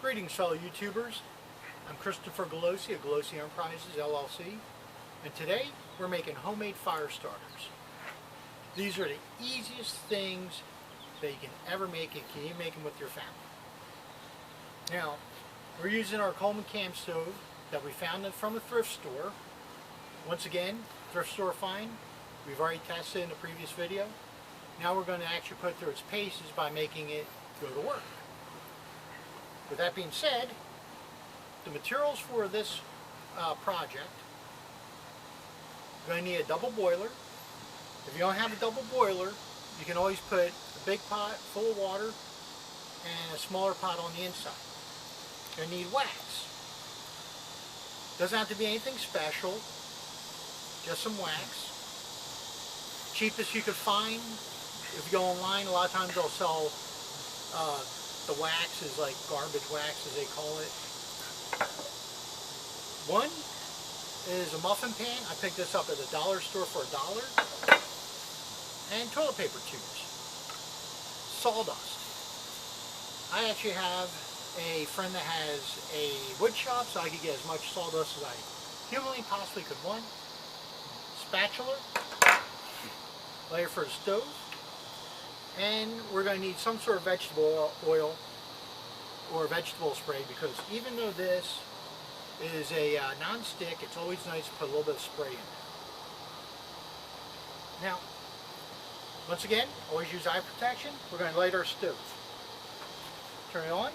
Greetings, fellow YouTubers. I'm Christopher Galosi of Galosi Enterprises, LLC, and today we're making homemade fire starters. These are the easiest things that you can ever make, and you can even make them with your family. Now, we're using our Coleman cam stove that we found from a thrift store. Once again, thrift store find. We've already tested in the previous video. Now we're going to actually put it through its paces by making it go to work. With that being said, the materials for this project, you're going to need a double boiler. If you don't have a double boiler, you can always put a big pot full of water and a smaller pot on the inside. You're going to need wax. Doesn't have to be anything special, just some wax. Cheapest you could find. If you go online, a lot of times they'll sell the wax is like garbage wax, as they call it. One is a muffin pan. I picked this up at the dollar store for $1. And toilet paper tubes. Sawdust. I actually have a friend that has a wood shop, so I could get as much sawdust as I humanly possibly could want. Spatula. Layer for the stove. And we're going to need some sort of vegetable oil or vegetable spray, because even though this is a non-stick, it's always nice to put a little bit of spray in there. Now, once again, always use eye protection. We're going to light our stove. Turn it on.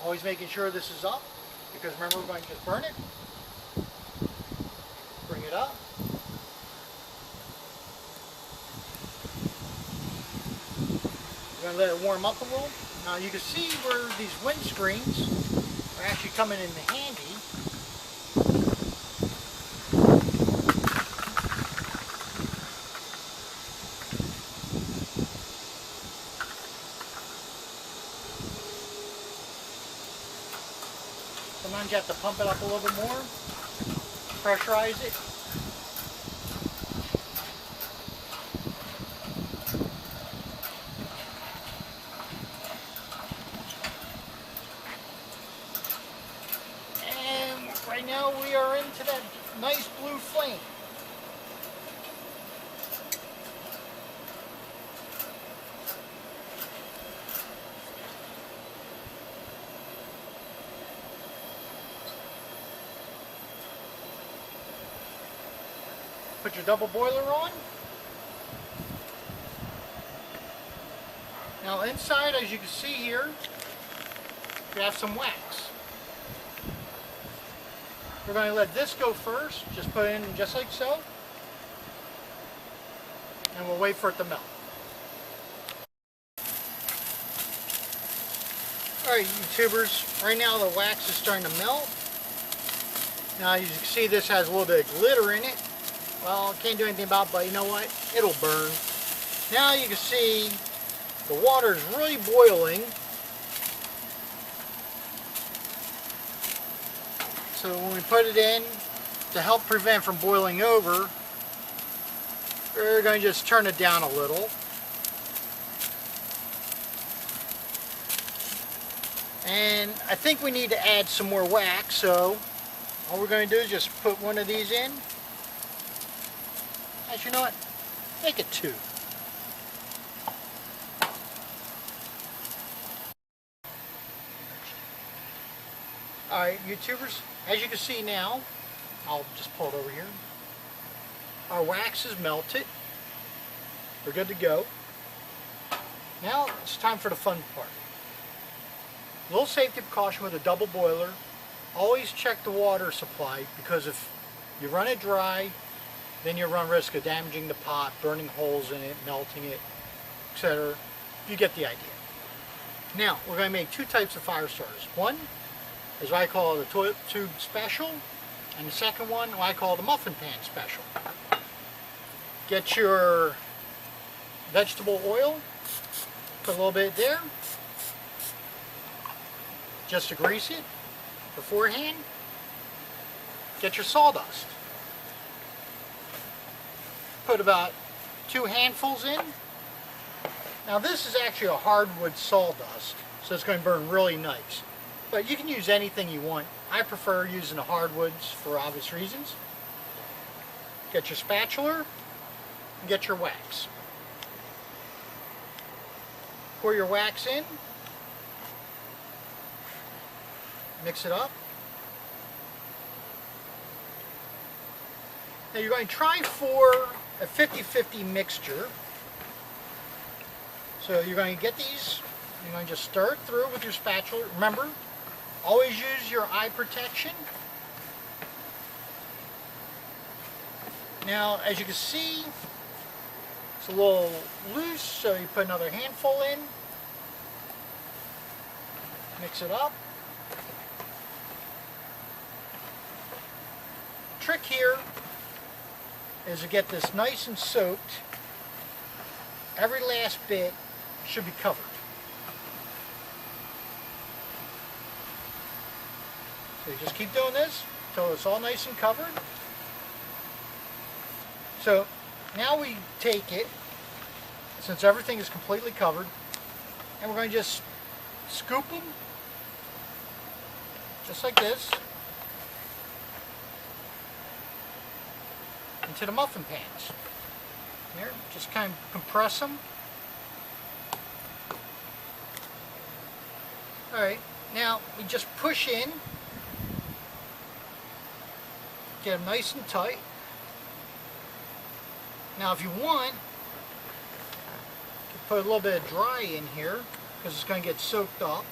Always making sure this is up, because remember, we're going to just burn it. Bring it up. We're going to let it warm up a little. Now you can see where these windscreens are actually coming in handy. Sometimes you have to pump it up a little bit more, pressurize it. Right now we are into that nice blue flame. Put your double boiler on. Now inside, as you can see here, you have some wax. We're going to let this go first. Just put it in just like so. And we'll wait for it to melt. Alright, YouTubers, right now the wax is starting to melt. Now as you can see, this has a little bit of glitter in it. Well, can't do anything about it, but you know what? It'll burn. Now you can see the water is really boiling. So when we put it in, to help prevent from boiling over, we're going to just turn it down a little. And I think we need to add some more wax, so all we're going to do is just put one of these in. Actually, you know what? Make it two. Alright, YouTubers, as you can see now, I'll just pull it over here. Our wax is melted. We're good to go. Now it's time for the fun part. A little safety precaution with a double boiler. Always check the water supply, because if you run it dry, then you run risk of damaging the pot, burning holes in it, melting it, etc. You get the idea. Now, we're going to make two types of fire starters. One is what I call the toilet tube special, and the second one, what I call the muffin pan special. Get your vegetable oil, put a little bit there, just to grease it beforehand. Get your sawdust. Put about 2 handfuls in. Now this is actually a hardwood sawdust, so it's going to burn really nice. But you can use anything you want. I prefer using the hardwoods for obvious reasons. Get your spatula and get your wax. Pour your wax in, mix it up. Now you're going to try for a 50-50 mixture. So you're going to get these, you're going to just stir it through with your spatula. Remember, always use your eye protection. Now, as you can see, it's a little loose, so you put another handful in. Mix it up. Trick here is to get this nice and soaked. Every last bit should be covered. So you just keep doing this until it's all nice and covered. So now we take it, since everything is completely covered, and we're going to just scoop them just like this into the muffin pans. Here, just kind of compress them. Alright, now we just push in, get them nice and tight. Now if you want, you can put a little bit of dry in here because it's going to get soaked up.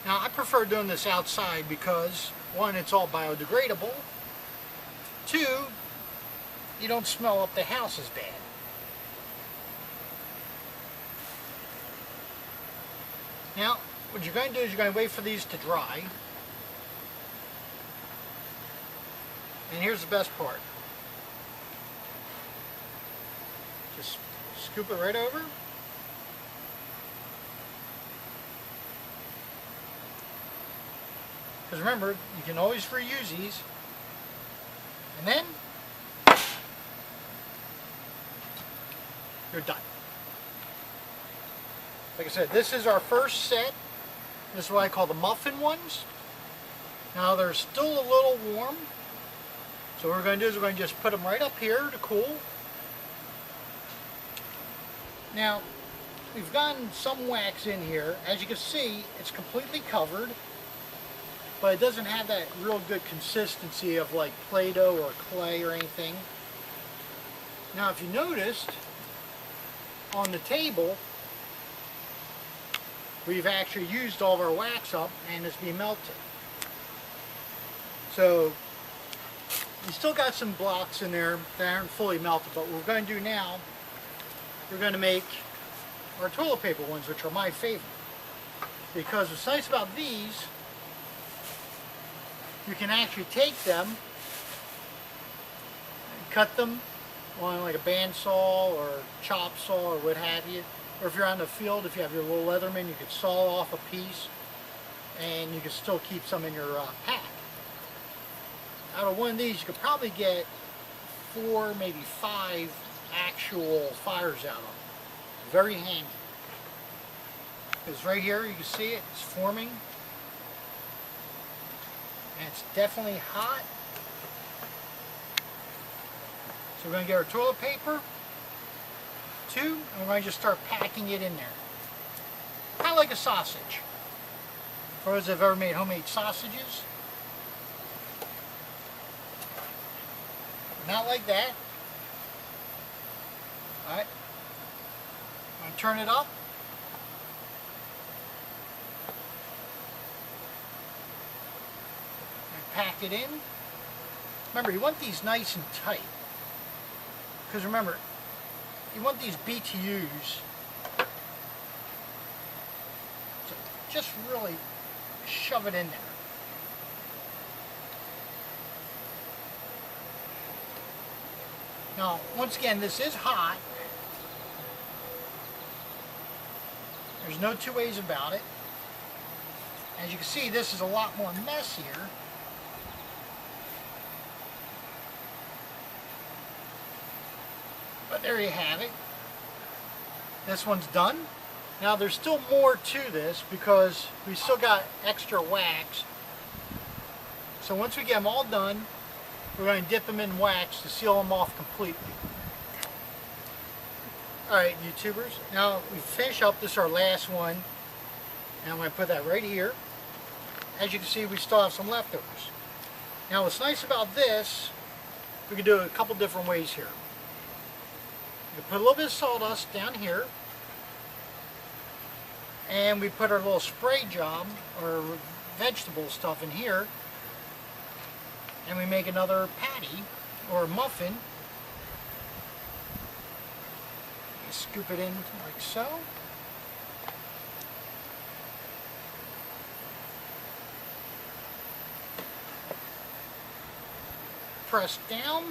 Now I prefer doing this outside because, one, it's all biodegradable. Two, you don't smell up the house as bad. Now, what you're going to do is you're going to wait for these to dry. And here's the best part. Just scoop it right over. Because remember, you can always reuse these. And then you're done. Like I said, this is our first set. This is what I call the muffin ones. Now they're still a little warm. So what we're going to do is we're going to just put them right up here to cool. Now, we've gotten some wax in here. As you can see, it's completely covered. But it doesn't have that real good consistency of like Play-Doh or clay or anything. Now if you noticed, on the table, we've actually used all of our wax up and it's being melted. So you still got some blocks in there that aren't fully melted, but what we're going to do now, we're going to make our toilet paper ones, which are my favorite. Because what's nice about these, you can actually take them and cut them on like a bandsaw or chop saw or what have you. Or if you're on the field, if you have your little Leatherman, you could saw off a piece and you can still keep some in your pack. Out of one of these, you could probably get 4, maybe 5 actual fires out of them. Very handy. Because right here, you can see it, it's forming. And it's definitely hot. So we're going to get our toilet paper, 2, and we're going to just start packing it in there. Kind of like a sausage. For those that have ever made homemade sausages. Not like that. Alright. I'm going to turn it up. Pack it in. Remember, you want these nice and tight. Because remember, you want these BTUs to just really shove it in there. Now, once again, this is hot. There's no two ways about it. As you can see, this is a lot more messier. But there you have it. This one's done. Now there's still more to this because we still got extra wax. So once we get them all done, we're going to dip them in wax to seal them off completely. Alright YouTubers, now we finish up. This is our last one. And I'm going to put that right here. As you can see, we still have some leftovers. Now what's nice about this, we can do it a couple different ways here. We put a little bit of sawdust down here. And we put our little spray job or vegetable stuff in here. And we make another patty or muffin. You scoop it in like so. Press down.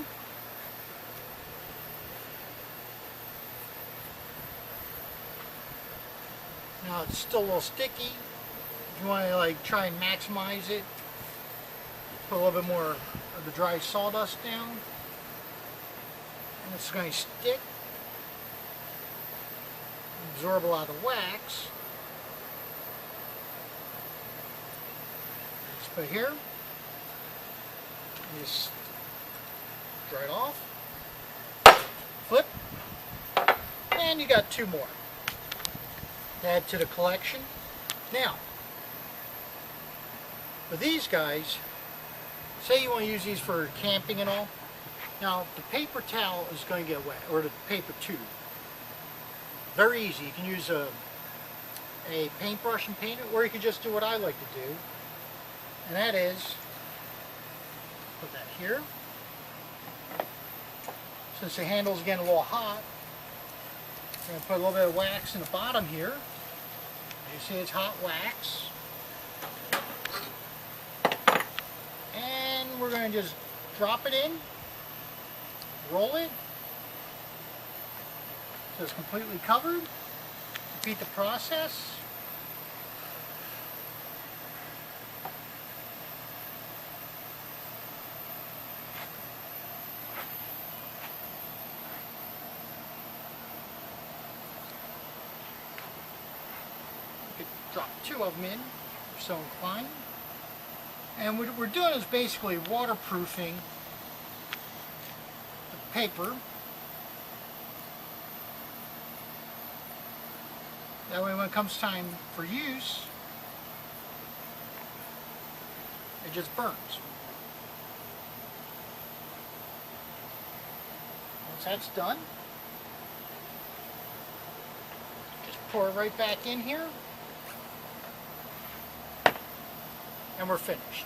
Now it's still a little sticky. If you want to like try and maximize it, put a little bit more of the dry sawdust down. And it's going to stick. Absorb a lot of the wax. Let's put here. Just dry it off. Flip. And you got two more to add to the collection. Now, for these guys, say you want to use these for camping and all. Now, the paper towel is going to get wet, or the paper tube. Very easy. You can use a paintbrush and paint it, or you can just do what I like to do, and that is put that here. Since the handle's getting a little hot, I'm going to put a little bit of wax in the bottom here. You see it's hot wax. And we're going to just drop it in, roll it, so it's completely covered. Repeat the process. Drop two of them in, if so inclined. And what we're doing is basically waterproofing the paper. That way when it comes time for use, it just burns. Once that's done, just pour it right back in here. And we're finished.